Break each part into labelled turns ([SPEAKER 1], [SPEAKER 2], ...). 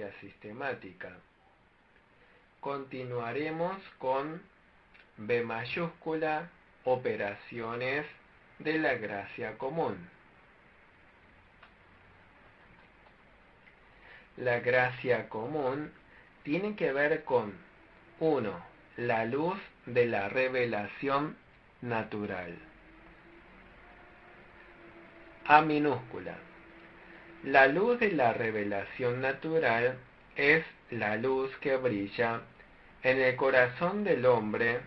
[SPEAKER 1] gracia sistemática. Continuaremos con B mayúscula, operaciones de la gracia común. La gracia común tiene que ver con 1. La luz de la revelación natural. A minúscula. La luz de la revelación natural es la luz que brilla en el corazón del hombre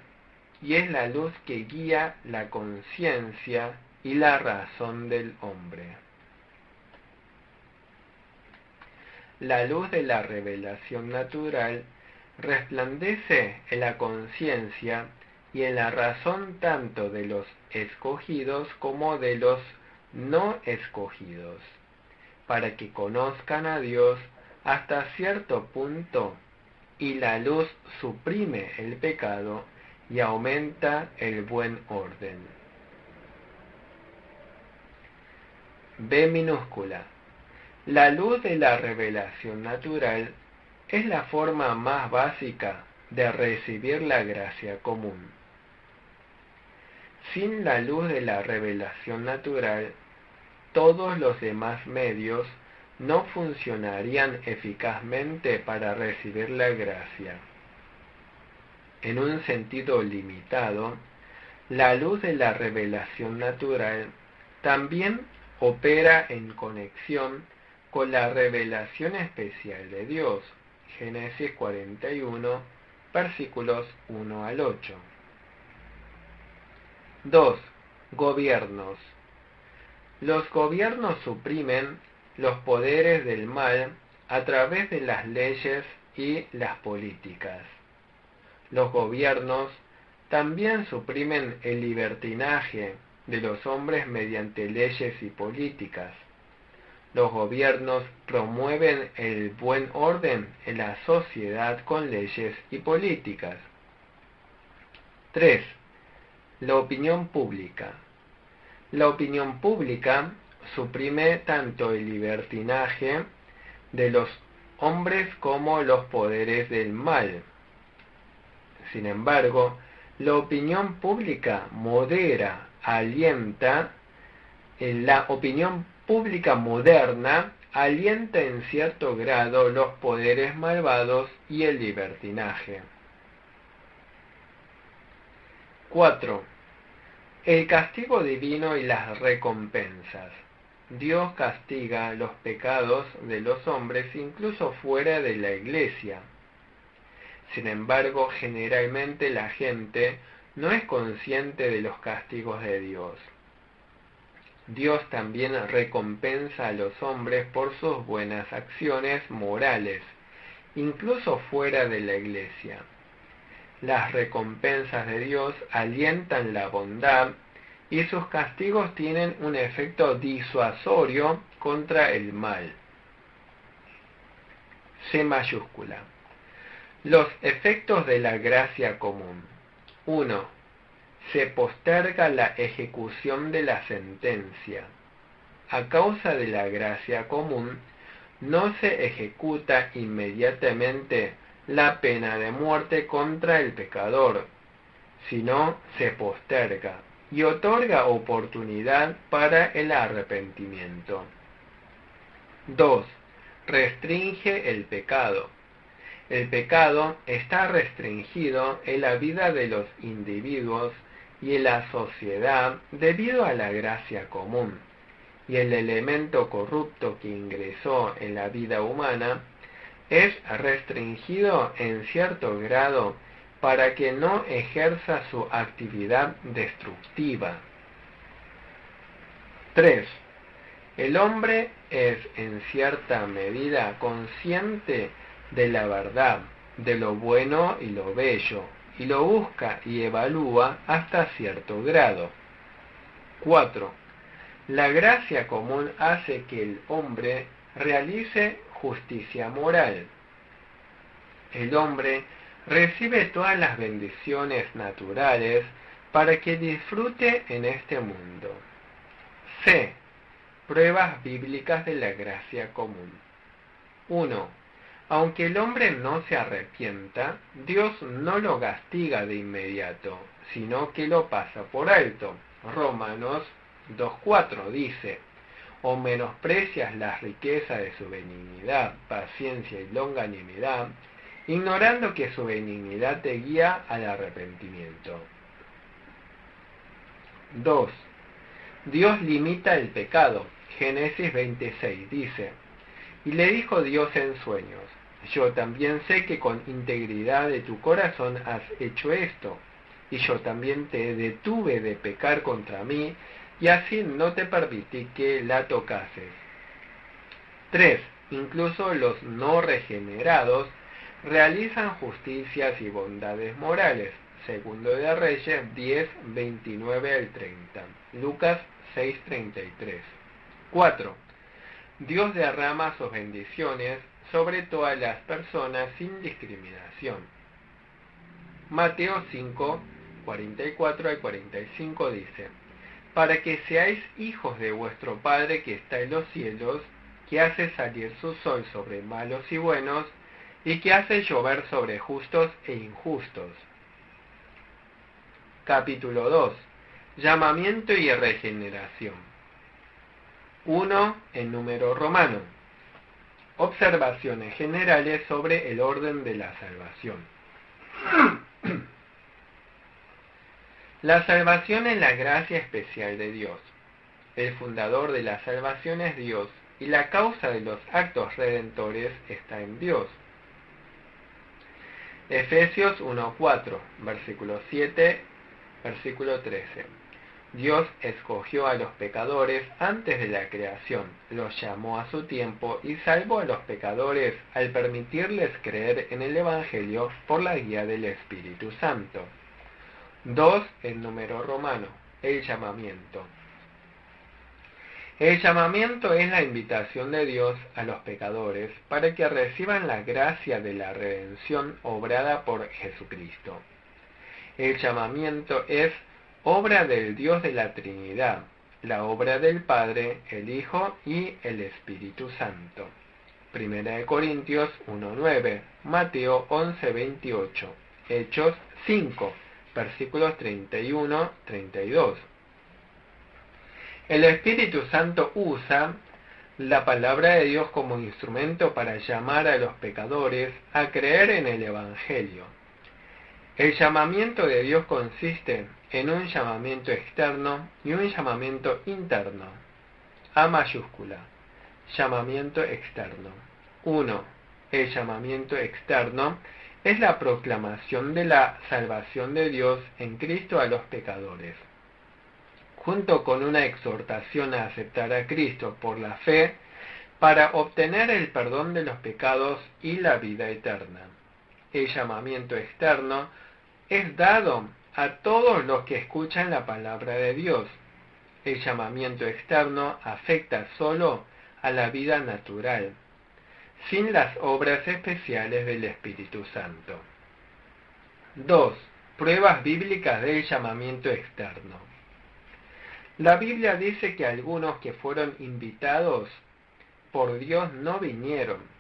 [SPEAKER 1] y es la luz que guía la conciencia y la razón del hombre. La luz de la revelación natural resplandece en la conciencia y en la razón tanto de los escogidos como de los no escogidos, para que conozcan a Dios hasta cierto punto, y la luz suprime el pecado y aumenta el buen orden. B minúscula. La luz de la revelación natural es la forma más básica de recibir la gracia común. Sin la luz de la revelación natural, todos los demás medios no funcionarían eficazmente para recibir la gracia. En un sentido limitado, la luz de la revelación natural también opera en conexión con la revelación especial de Dios, Génesis 41, versículos 1 al 8. 2. Gobiernos. Los gobiernos suprimen los poderes del mal a través de las leyes y las políticas. Los gobiernos también suprimen el libertinaje de los hombres mediante leyes y políticas. Los gobiernos promueven el buen orden en la sociedad con leyes y políticas. 3. La opinión pública. La opinión pública suprime tanto el libertinaje de los hombres como los poderes del mal. Sin embargo, la opinión pública modera, alienta, la opinión pública moderna alienta en cierto grado los poderes malvados y el libertinaje. 4. El castigo divino y las recompensas. Dios castiga los pecados de los hombres incluso fuera de la iglesia. Sin embargo, generalmente la gente no es consciente de los castigos de Dios. Dios también recompensa a los hombres por sus buenas acciones morales, incluso fuera de la iglesia. Las recompensas de Dios alientan la bondad y sus castigos tienen un efecto disuasorio contra el mal. C mayúscula. Los efectos de la gracia común. 1. Se posterga la ejecución de la sentencia. A causa de la gracia común, no se ejecuta inmediatamente la pena de muerte contra el pecador, sino se posterga y otorga oportunidad para el arrepentimiento. 2. Restringe el pecado. El pecado está restringido en la vida de los individuos y en la sociedad debido a la gracia común, y el elemento corrupto que ingresó en la vida humana es restringido en cierto grado para que no ejerza su actividad destructiva. 3. El hombre es en cierta medida consciente de la verdad, de lo bueno y lo bello, y lo busca y evalúa hasta cierto grado. 4. La gracia común hace que el hombre realice justicia moral. El hombre recibe todas las bendiciones naturales para que disfrute en este mundo. C. Pruebas bíblicas de la gracia común. 1. Aunque el hombre no se arrepienta, Dios no lo castiga de inmediato, sino que lo pasa por alto. Romanos 2:4 dice: o menosprecias las riquezas de su benignidad, paciencia y longanimidad, ignorando que su benignidad te guía al arrepentimiento. 2. Dios limita el pecado. Génesis 26 dice: y le dijo Dios en sueños: yo también sé que con integridad de tu corazón has hecho esto, y yo también te detuve de pecar contra mí, y así no te permití que la tocases. 3. Incluso los no regenerados realizan justicias y bondades morales. Segundo de Reyes 10, 29 al 30. Lucas 6, 33. 4. Dios derrama sus bendiciones sobre todas las personas sin discriminación. Mateo 5, 44 al 45 dice: para que seáis hijos de vuestro Padre que está en los cielos, que hace salir su sol sobre malos y buenos, y que hace llover sobre justos e injustos. Capítulo 2. Llamamiento y regeneración. 1. En número romano. Observaciones generales sobre el orden de la salvación. La salvación es la gracia especial de Dios. El fundador de la salvación es Dios, y la causa de los actos redentores está en Dios. Efesios 1:4, versículo 7, versículo 13. Dios escogió a los pecadores antes de la creación, los llamó a su tiempo y salvó a los pecadores al permitirles creer en el Evangelio por la guía del Espíritu Santo. 2. En número romano. El llamamiento. El llamamiento es la invitación de Dios a los pecadores para que reciban la gracia de la redención obrada por Jesucristo. El llamamiento es obra del Dios de la Trinidad, la obra del Padre, el Hijo y el Espíritu Santo. 1 Corintios 1:9, Mateo 11:28, Hechos 5, versículos 31-32. El Espíritu Santo usa la palabra de Dios como instrumento para llamar a los pecadores a creer en el Evangelio. El llamamiento de Dios consiste en un llamamiento externo y un llamamiento interno. A mayúscula. Llamamiento externo. 1. El llamamiento externo es la proclamación de la salvación de Dios en Cristo a los pecadores, junto con una exhortación a aceptar a Cristo por la fe para obtener el perdón de los pecados y la vida eterna. El llamamiento externo es dado a todos los que escuchan la palabra de Dios. El llamamiento externo afecta solo a la vida natural, sin las obras especiales del Espíritu Santo. 2. Pruebas bíblicas del llamamiento externo. La Biblia dice que algunos que fueron invitados por Dios no vinieron.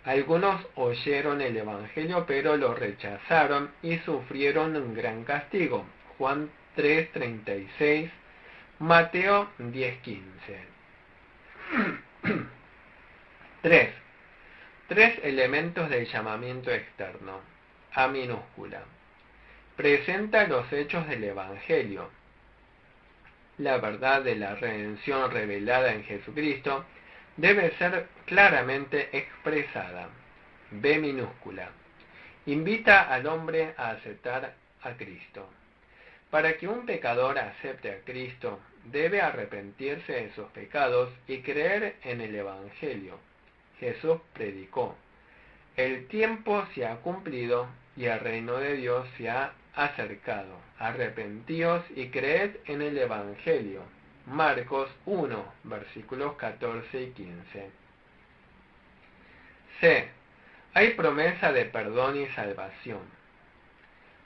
[SPEAKER 1] Algunos oyeron el Evangelio pero lo rechazaron y sufrieron un gran castigo. Juan 3:36, Mateo 10:15. 3. Tres elementos del llamamiento externo. A minúscula. Presenta los hechos del Evangelio. La verdad de la redención revelada en Jesucristo debe ser claramente expresada. B minúscula. Invita al hombre a aceptar a Cristo. Para que un pecador acepte a Cristo, debe arrepentirse de sus pecados y creer en el Evangelio. Jesús predicó: el tiempo se ha cumplido y el reino de Dios se ha acercado. Arrepentíos y creed en el Evangelio. Marcos 1, versículos 14 y 15. C. Hay promesa de perdón y salvación.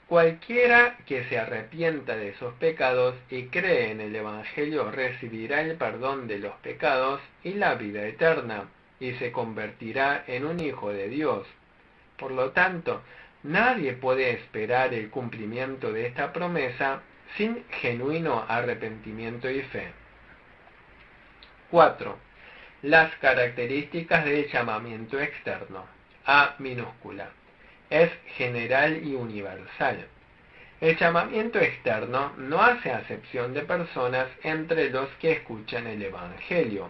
[SPEAKER 1] Cualquiera que se arrepienta de sus pecados y cree en el Evangelio recibirá el perdón de los pecados y la vida eterna. y se convertirá en un hijo de Dios. Por lo tanto, nadie puede esperar el cumplimiento de esta promesa sin genuino arrepentimiento y fe. 4. Las características del llamamiento externo. A minúscula. Es general y universal. El llamamiento externo no hace acepción de personas entre los que escuchan el Evangelio.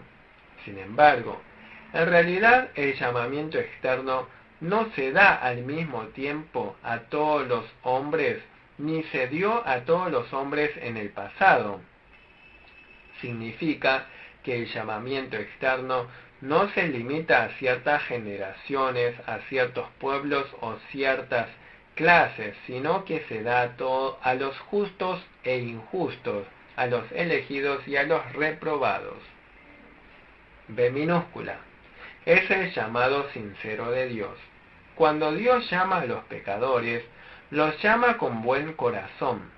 [SPEAKER 1] Sin embargo, en realidad el llamamiento externo no se da al mismo tiempo a todos los hombres, ni se dio a todos los hombres en el pasado. Significa que el llamamiento externo no se limita a ciertas generaciones, a ciertos pueblos o ciertas clases, sino que se da a los justos e injustos, a los elegidos y a los reprobados. B minúscula. Es el llamado sincero de Dios. Cuando Dios llama a los pecadores, los llama con buen corazón.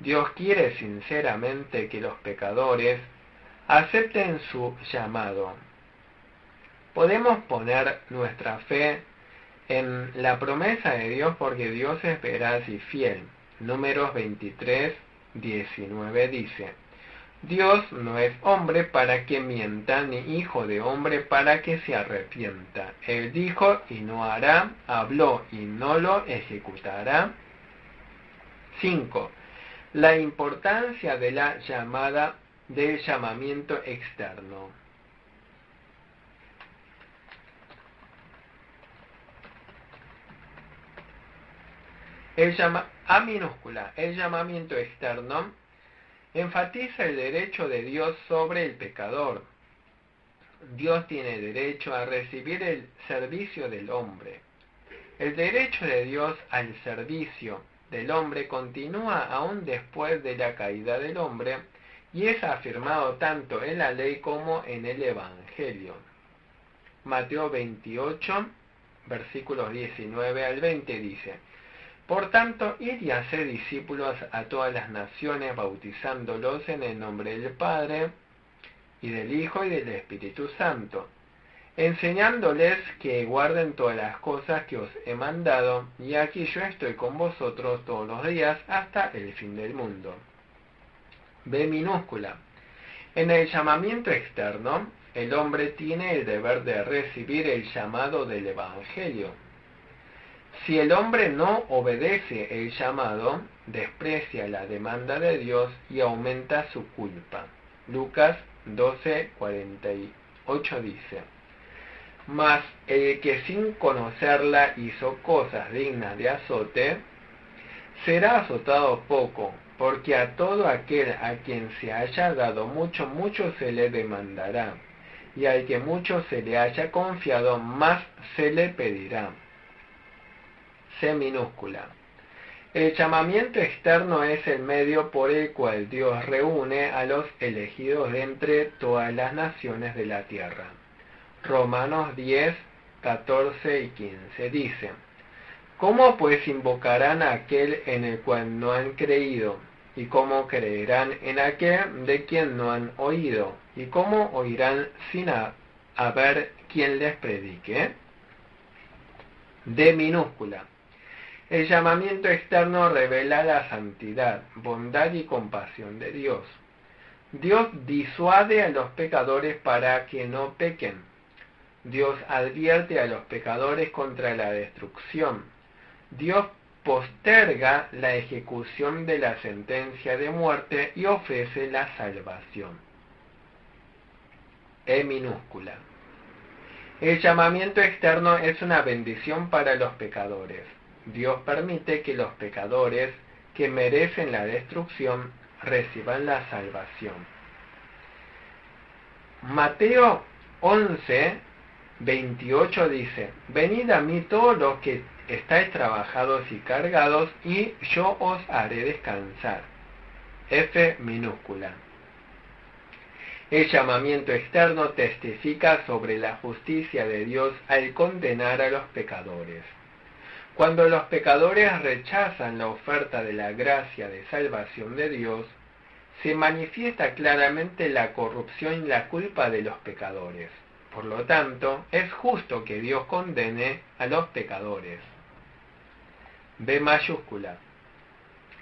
[SPEAKER 1] Dios quiere sinceramente que los pecadores acepten su llamado. Podemos poner nuestra fe en la promesa de Dios porque Dios es veraz y fiel. Números 23, 19 dice: Dios no es hombre para que mienta, ni hijo de hombre para que se arrepienta. Él dijo y no hará, habló y no lo ejecutará. 5. La importancia de la llamada del llamamiento externo. A minúscula. El llamamiento externo enfatiza el derecho de Dios sobre el pecador. Dios tiene derecho a recibir el servicio del hombre. El derecho de Dios al servicio del hombre continúa aún después de la caída del hombre y es afirmado tanto en la ley como en el Evangelio. Mateo 28, versículos 19 al 20 dice: Por tanto, id y haced discípulos a todas las naciones, bautizándolos en el nombre del Padre, y del Hijo, y del Espíritu Santo, enseñándoles que guarden todas las cosas que os he mandado, y aquí yo estoy con vosotros todos los días hasta el fin del mundo. B minúscula. En el llamamiento externo, el hombre tiene el deber de recibir el llamado del Evangelio. Si el hombre no obedece el llamado, desprecia la demanda de Dios y aumenta su culpa. Lucas 12:48 dice: Mas el que sin conocerla hizo cosas dignas de azote, será azotado poco, porque a todo aquel a quien se haya dado mucho, mucho se le demandará, y al que mucho se le haya confiado, más se le pedirá. C minúscula. El llamamiento externo es el medio por el cual Dios reúne a los elegidos de entre todas las naciones de la tierra. Romanos 10, 14 y 15 dice: ¿Cómo pues invocarán a aquel en el cual no han creído? ¿Y cómo creerán en aquel de quien no han oído? ¿Y cómo oirán sin haber quien les predique? D minúscula. El llamamiento externo revela la santidad, bondad y compasión de Dios. Dios disuade a los pecadores para que no pequen. Dios advierte a los pecadores contra la destrucción. Dios posterga la ejecución de la sentencia de muerte y ofrece la salvación. E minúscula. El llamamiento externo es una bendición para los pecadores. Dios permite que los pecadores que merecen la destrucción reciban la salvación. Mateo 11, 28 dice: Venid a mí todos los que estáis trabajados y cargados, y yo os haré descansar. F minúscula. El llamamiento externo testifica sobre la justicia de Dios al condenar a los pecadores. Cuando los pecadores rechazan la oferta de la gracia de salvación de Dios, se manifiesta claramente la corrupción y la culpa de los pecadores. Por lo tanto, es justo que Dios condene a los pecadores. B mayúscula.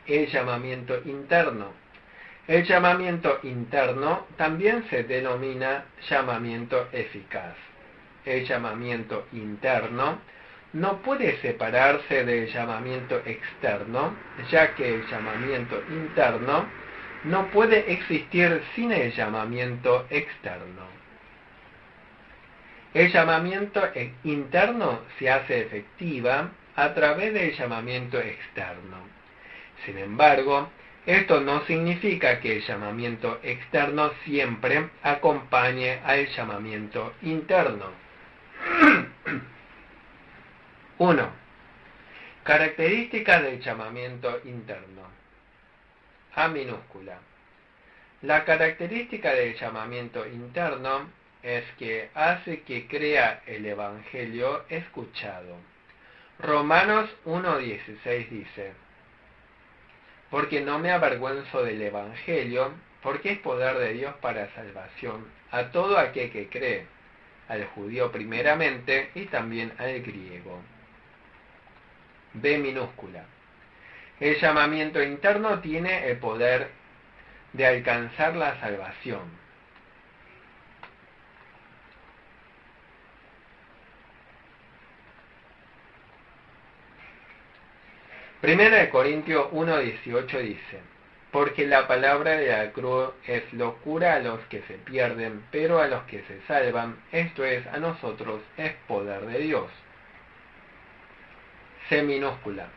[SPEAKER 1] El llamamiento interno. El llamamiento interno también se denomina llamamiento eficaz. El llamamiento interno no puede separarse del llamamiento externo, ya que el llamamiento interno no puede existir sin el llamamiento externo. El llamamiento interno se hace efectiva a través del llamamiento externo. Sin embargo, esto no significa que el llamamiento externo siempre acompañe al llamamiento interno. 1. Características del llamamiento interno. A minúscula. La característica del llamamiento interno es que hace que crea el Evangelio escuchado. Romanos 1:16 dice: porque no me avergüenzo del Evangelio, porque es poder de Dios para salvación a todo aquel que cree, al judío primeramente y también al griego. B minúscula. El llamamiento interno tiene el poder de alcanzar la salvación. Primera de Corintios 1:18 dice: porque la palabra de la cruz es locura a los que se pierden, pero a los que se salvan, esto es, a nosotros, es poder de Dios. C minúscula.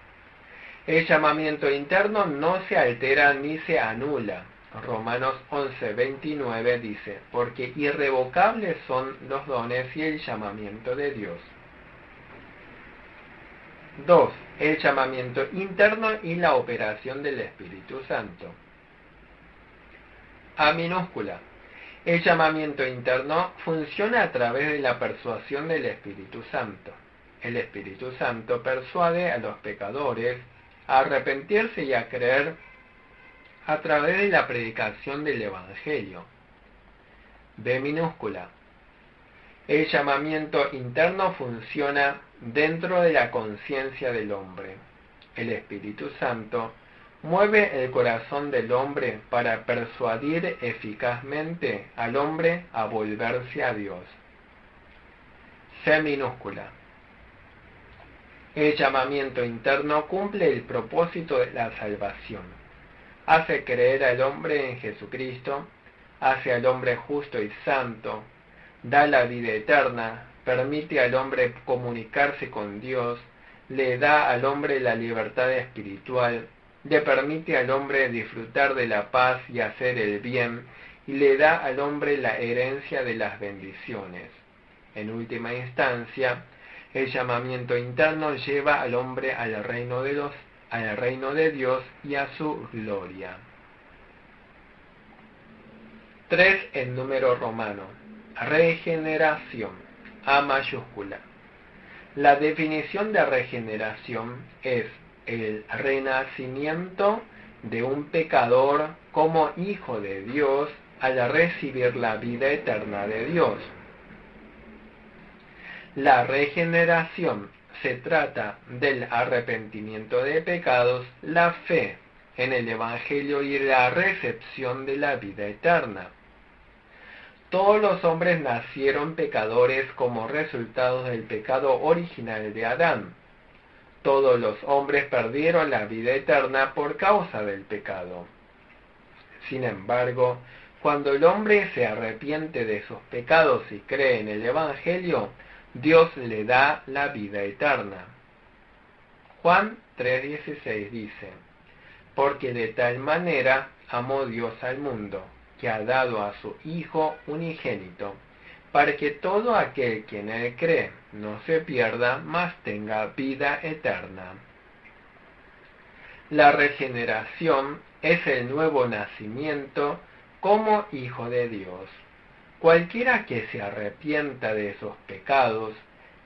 [SPEAKER 1] El llamamiento interno no se altera ni se anula. Romanos 11:29 dice: porque irrevocables son los dones y el llamamiento de Dios. 2. El llamamiento interno y la operación del Espíritu Santo. A minúscula. El llamamiento interno funciona a través de la persuasión del Espíritu Santo. El Espíritu Santo persuade a los pecadores a arrepentirse y a creer a través de la predicación del Evangelio. B minúscula. El llamamiento interno funciona dentro de la conciencia del hombre. El Espíritu Santo mueve el corazón del hombre para persuadir eficazmente al hombre a volverse a Dios. C minúscula. El llamamiento interno cumple el propósito de la salvación. Hace creer al hombre en Jesucristo, hace al hombre justo y santo, da la vida eterna, permite al hombre comunicarse con Dios, le da al hombre la libertad espiritual, le permite al hombre disfrutar de la paz y hacer el bien, y le da al hombre la herencia de las bendiciones. En última instancia, el llamamiento interno lleva al hombre al reino de Dios y a su gloria. 3. En número romano. Regeneración. A mayúscula. La definición de regeneración es el renacimiento de un pecador como hijo de Dios al recibir la vida eterna de Dios. La regeneración se trata del arrepentimiento de pecados, la fe en el Evangelio y la recepción de la vida eterna. Todos los hombres nacieron pecadores como resultado del pecado original de Adán. Todos los hombres perdieron la vida eterna por causa del pecado. Sin embargo, cuando el hombre se arrepiente de sus pecados y cree en el Evangelio, Dios le da la vida eterna. Juan 3:16 dice: porque de tal manera amó Dios al mundo, que ha dado a su Hijo unigénito, para que todo aquel que en él cree no se pierda, mas tenga vida eterna. La regeneración es el nuevo nacimiento como hijo de Dios. Cualquiera que se arrepienta de sus pecados,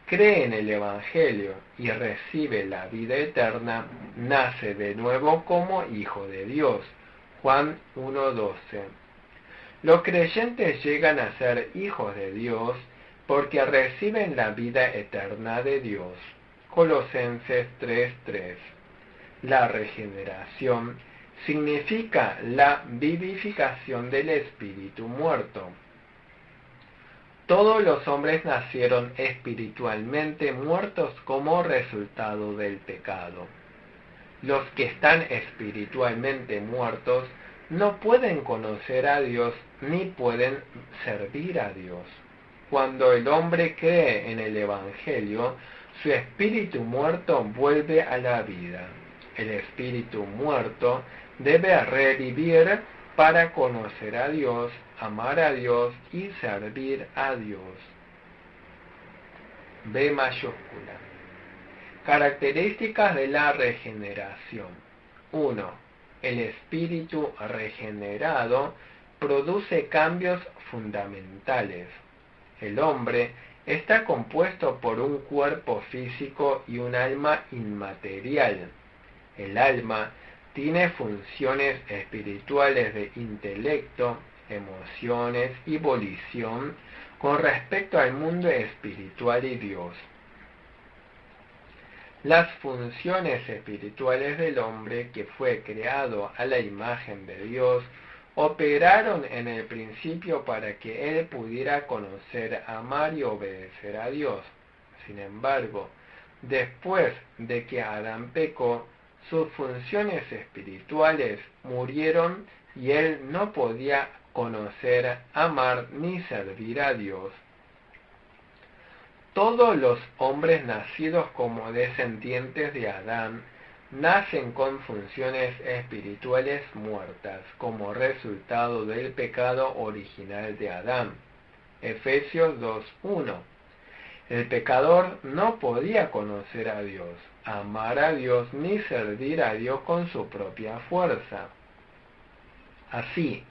[SPEAKER 1] cree en el Evangelio y recibe la vida eterna, nace de nuevo como hijo de Dios. Juan 1:12. Los creyentes llegan a ser hijos de Dios porque reciben la vida eterna de Dios. Colosenses 3:3. La regeneración significa la vivificación del espíritu muerto. Todos los hombres nacieron espiritualmente muertos como resultado del pecado. Los que están espiritualmente muertos no pueden conocer a Dios ni pueden servir a Dios. Cuando el hombre cree en el Evangelio, su espíritu muerto vuelve a la vida. El espíritu muerto debe revivir para conocer a Dios, amar a Dios y servir a Dios. B mayúscula. Características de la regeneración. 1. El espíritu regenerado produce cambios fundamentales. El hombre está compuesto por un cuerpo físico y un alma inmaterial. El alma tiene funciones espirituales de intelecto, emociones y volición con respecto al mundo espiritual y Dios. Las funciones espirituales del hombre, que fue creado a la imagen de Dios, operaron en el principio para que él pudiera conocer, amar y obedecer a Dios. Sin embargo, después de que Adán pecó, sus funciones espirituales murieron y él no podía conocer, amar ni servir a Dios. Todos los hombres nacidos como descendientes de Adán nacen con funciones espirituales muertas como resultado del pecado original de Adán. Efesios 2:1. El pecador no podía conocer a Dios, amar a Dios ni servir a Dios con su propia fuerza. Así,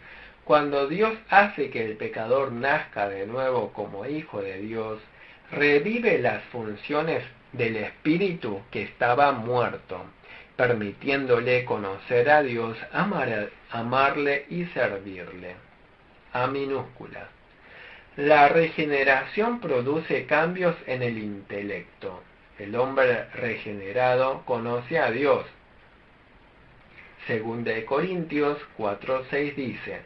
[SPEAKER 1] cuando Dios hace que el pecador nazca de nuevo como hijo de Dios, revive las funciones del espíritu que estaba muerto, permitiéndole conocer a Dios, amarle y servirle. A minúscula. La regeneración produce cambios en el intelecto. El hombre regenerado conoce a Dios. Segunda de Corintios 4:6 dice: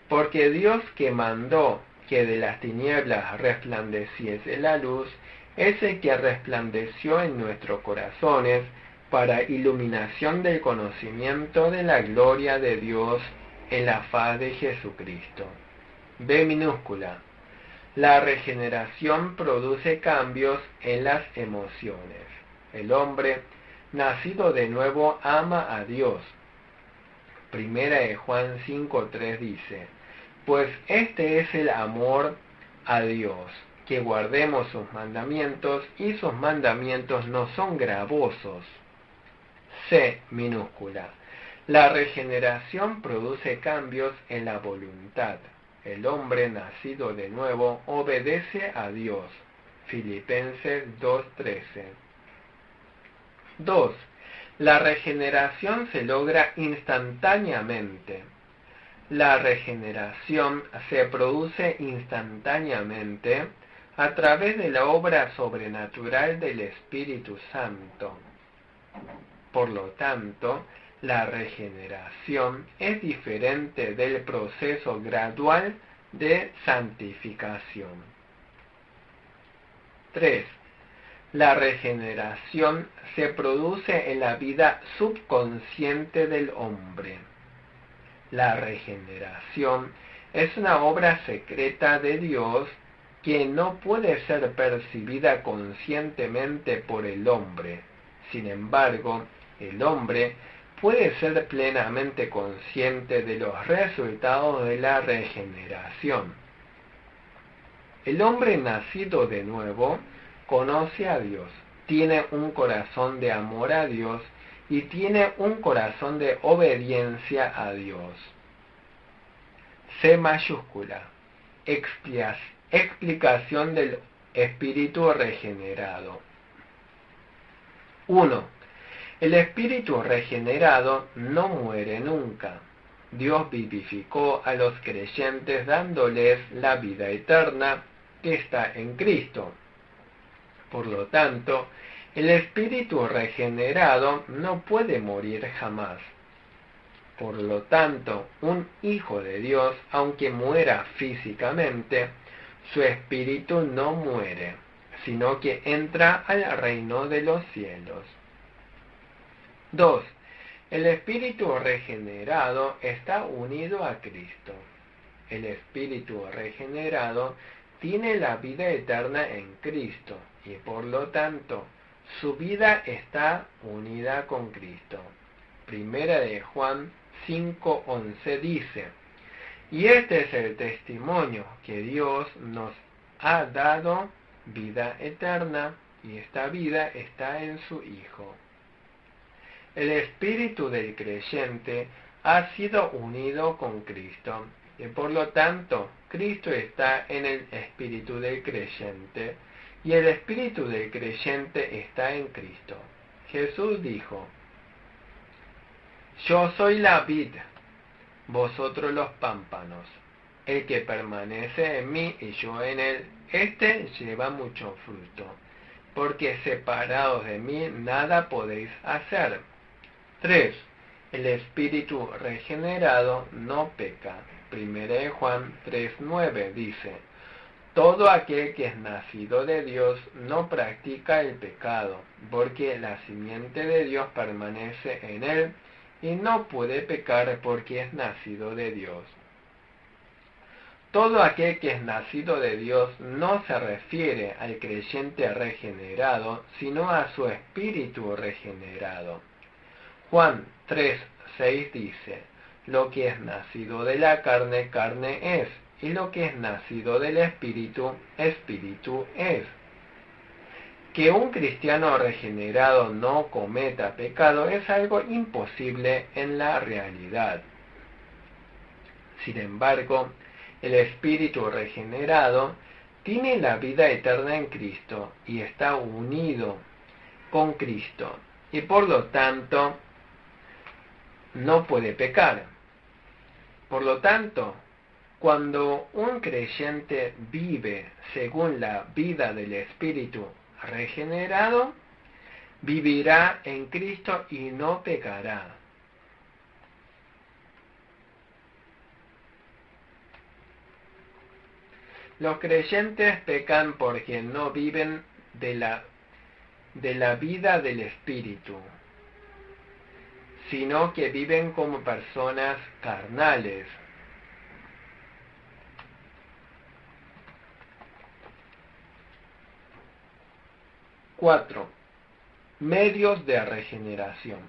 [SPEAKER 1] porque Dios, que mandó que de las tinieblas resplandeciese la luz, es el que resplandeció en nuestros corazones para iluminación del conocimiento de la gloria de Dios en la faz de Jesucristo. B minúscula. La regeneración produce cambios en las emociones. El hombre nacido de nuevo ama a Dios. Primera de Juan 5:3 dice: pues este es el amor a Dios, que guardemos sus mandamientos, y sus mandamientos no son gravosos. C minúscula. La regeneración produce cambios en la voluntad. El hombre nacido de nuevo obedece a Dios. Filipenses 2:13. 2. La regeneración se logra instantáneamente. La regeneración se produce instantáneamente a través de la obra sobrenatural del Espíritu Santo. Por lo tanto, la regeneración es diferente del proceso gradual de santificación. 3. La regeneración se produce en la vida subconsciente del hombre. La regeneración es una obra secreta de Dios que no puede ser percibida conscientemente por el hombre. Sin embargo, el hombre puede ser plenamente consciente de los resultados de la regeneración. El hombre nacido de nuevo conoce a Dios, tiene un corazón de amor a Dios y tiene un corazón de obediencia a Dios. C mayúscula. Explicación del espíritu regenerado. 1. El espíritu regenerado no muere nunca. Dios vivificó a los creyentes dándoles la vida eterna que está en Cristo. Por lo tanto, el espíritu regenerado no puede morir jamás. Por lo tanto, un hijo de Dios, aunque muera físicamente, su espíritu no muere, sino que entra al reino de los cielos. 2. El espíritu regenerado está unido a Cristo. El espíritu regenerado tiene la vida eterna en Cristo y por lo tanto su vida está unida con Cristo. Primera de Juan 5:11 dice: y este es el testimonio que Dios nos ha dado vida eterna, y esta vida está en su Hijo. El espíritu del creyente ha sido unido con Cristo, y por lo tanto Cristo está en el espíritu del creyente, y el espíritu del creyente está en Cristo. Jesús dijo: yo soy la vid, vosotros los pámpanos. El que permanece en mí y yo en él, éste lleva mucho fruto, porque separados de mí nada podéis hacer. 3. El espíritu regenerado no peca. 1 Juan 3:9 dice: todo aquel que es nacido de Dios no practica el pecado, porque la simiente de Dios permanece en él, y no puede pecar porque es nacido de Dios. Todo aquel que es nacido de Dios no se refiere al creyente regenerado, sino a su espíritu regenerado. Juan 3:6 dice: lo que es nacido de la carne, carne es, y lo que es nacido del espíritu, espíritu es. Que un cristiano regenerado no cometa pecado es algo imposible en la realidad. Sin embargo, el espíritu regenerado tiene la vida eterna en Cristo y está unido con Cristo, y por lo tanto no puede pecar. Por lo tanto, cuando un creyente vive según la vida del espíritu regenerado, vivirá en Cristo y no pecará. Los creyentes pecan porque no viven de la vida del espíritu, sino que viven como personas carnales. Cuatro. Medios de regeneración.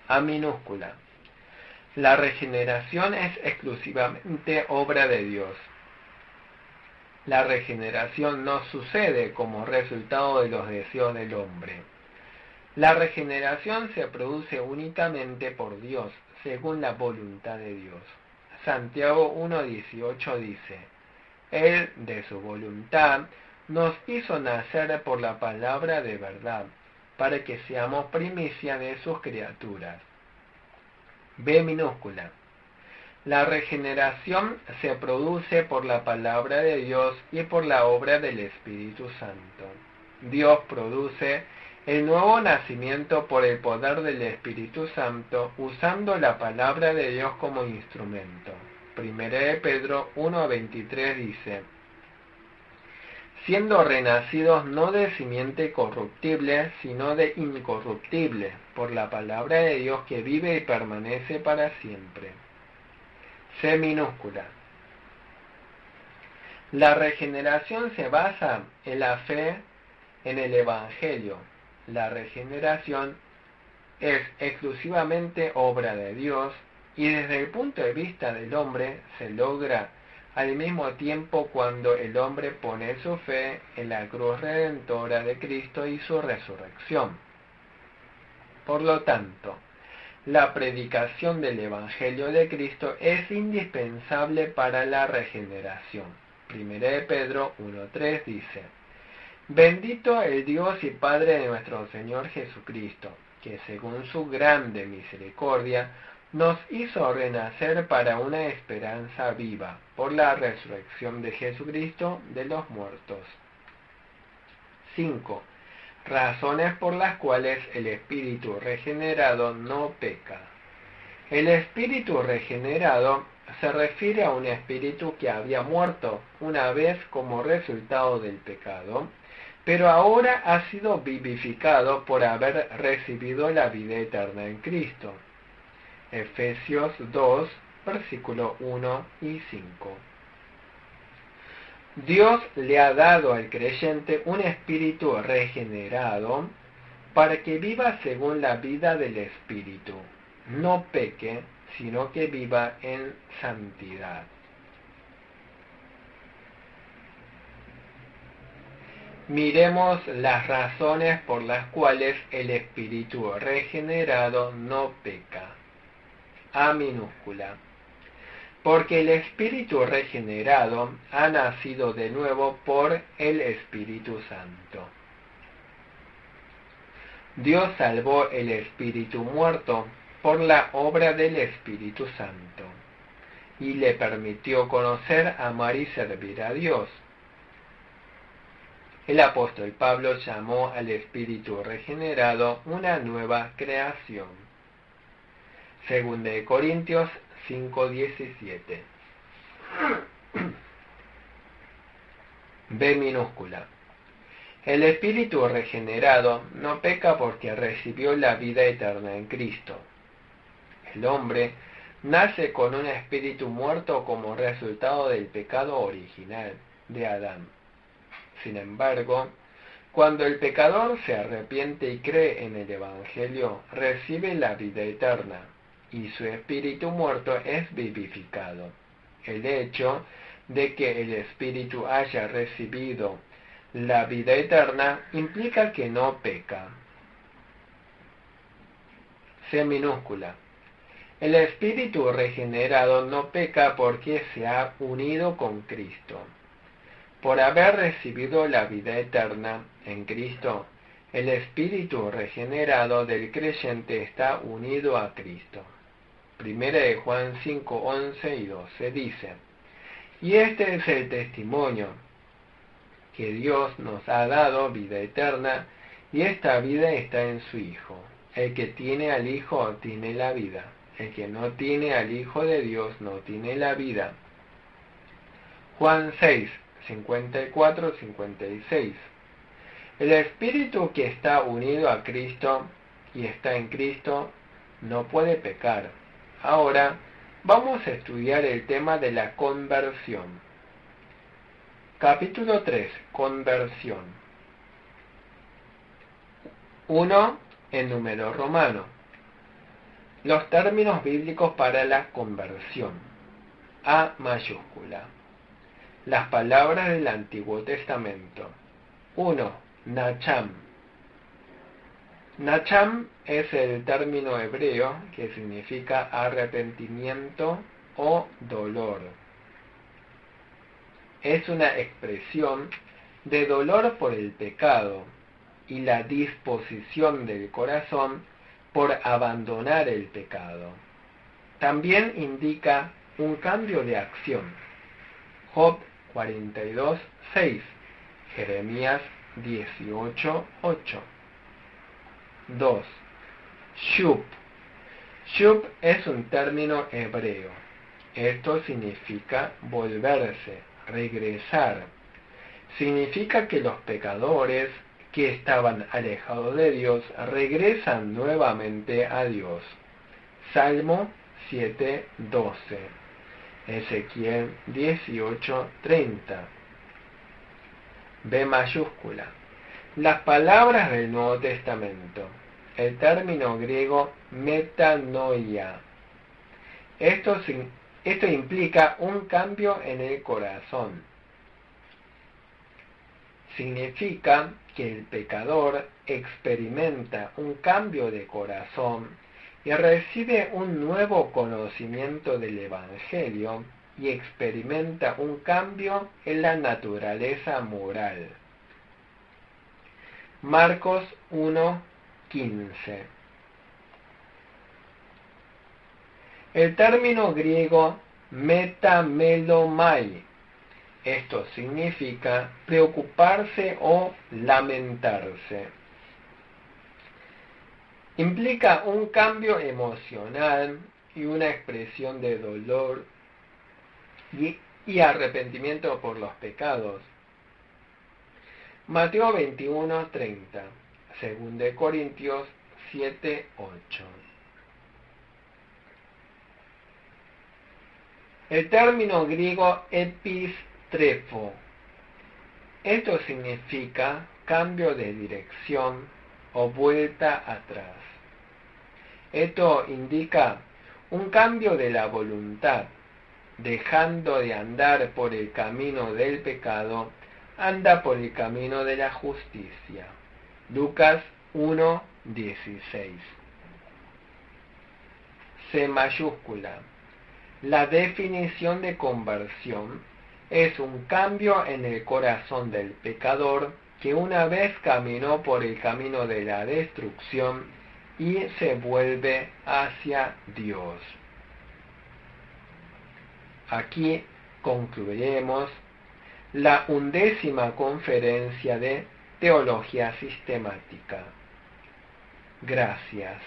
[SPEAKER 1] A minúscula. La regeneración es exclusivamente obra de Dios. La regeneración no sucede como resultado de los deseos del hombre. La regeneración se produce únicamente por Dios, según la voluntad de Dios. Santiago 1:18 dice: Él, de su voluntad, nos hizo nacer por la palabra de verdad, para que seamos primicia de sus criaturas. B minúscula. La regeneración se produce por la palabra de Dios y por la obra del Espíritu Santo. Dios produce el nuevo nacimiento por el poder del Espíritu Santo, usando la palabra de Dios como instrumento. 1 Pedro 1:23 dice: siendo renacidos no de simiente corruptible, sino de incorruptible, por la palabra de Dios que vive y permanece para siempre. C minúscula. La regeneración se basa en la fe en el Evangelio. La regeneración es exclusivamente obra de Dios y desde el punto de vista del hombre se logra al mismo tiempo cuando el hombre pone su fe en la cruz redentora de Cristo y su resurrección. Por lo tanto, la predicación del Evangelio de Cristo es indispensable para la regeneración. 1 Pedro 1:3 dice: bendito el Dios y Padre de nuestro Señor Jesucristo, que según su grande misericordia nos hizo renacer para una esperanza viva por la resurrección de Jesucristo de los muertos. 5. Razones por las cuales el espíritu regenerado no peca. El espíritu regenerado se refiere a un espíritu que había muerto una vez como resultado del pecado, pero ahora ha sido vivificado por haber recibido la vida eterna en Cristo. Efesios 2, versículo 1 y 5. Dios le ha dado al creyente un espíritu regenerado para que viva según la vida del espíritu, no peque, sino que viva en santidad. Miremos las razones por las cuales el espíritu regenerado no peca. A minúscula. Porque el espíritu regenerado ha nacido de nuevo por el Espíritu Santo. Dios salvó el espíritu muerto por la obra del Espíritu Santo y le permitió conocer, amar y servir a Dios. El apóstol Pablo llamó al espíritu regenerado una nueva creación. 2 de Corintios 5:17. B minúscula. El espíritu regenerado no peca porque recibió la vida eterna en Cristo. El hombre nace con un espíritu muerto como resultado del pecado original de Adán. Sin embargo, cuando el pecador se arrepiente y cree en el Evangelio, recibe la vida eterna, y su espíritu muerto es vivificado. El hecho de que el espíritu haya recibido la vida eterna implica que no peca. C minúscula. El espíritu regenerado no peca porque se ha unido con Cristo. Por haber recibido la vida eterna en Cristo, el espíritu regenerado del creyente está unido a Cristo. 1 de Juan 5, 11 y 12 dice: y este es el testimonio, que Dios nos ha dado vida eterna, y esta vida está en su Hijo. El que tiene al Hijo tiene la vida. El que no tiene al Hijo de Dios no tiene la vida. Juan 6, 54, 56. El espíritu que está unido a Cristo y está en Cristo no puede pecar. Ahora vamos a estudiar el tema de la conversión. Capítulo 3. Conversión. 1. En número romano. Los términos bíblicos para la conversión. A mayúscula. Las palabras del Antiguo Testamento. 1. Nacham. Nacham es el término hebreo que significa arrepentimiento o dolor. Es una expresión de dolor por el pecado y la disposición del corazón por abandonar el pecado. También indica un cambio de acción. Job 42, 6, Jeremías 18, 8. 2. Shub. Shub es un término hebreo. Esto significa volverse, regresar. Significa que los pecadores que estaban alejados de Dios regresan nuevamente a Dios. Salmo 7, 12. Ezequiel 18, 30. B mayúscula. Las palabras del Nuevo Testamento. El término griego metanoia. Esto implica un cambio en el corazón. Significa que el pecador experimenta un cambio de corazón y recibe un nuevo conocimiento del Evangelio y experimenta un cambio en la naturaleza moral. Marcos 1, 15. El término griego metamelomai, esto significa preocuparse o lamentarse. Implica un cambio emocional y una expresión de dolor y arrepentimiento por los pecados. Mateo 21:30, 2 Corintios 7:8. El término griego epistrefo, esto significa cambio de dirección o vuelta atrás. Esto indica un cambio de la voluntad, dejando de andar por el camino del pecado, anda por el camino de la justicia. Lucas 1:16. C mayúscula. La definición de conversión es un cambio en el corazón del pecador que una vez caminó por el camino de la destrucción y se vuelve hacia Dios. Aquí concluiremos la 11ª conferencia de Teología Sistemática. Gracias.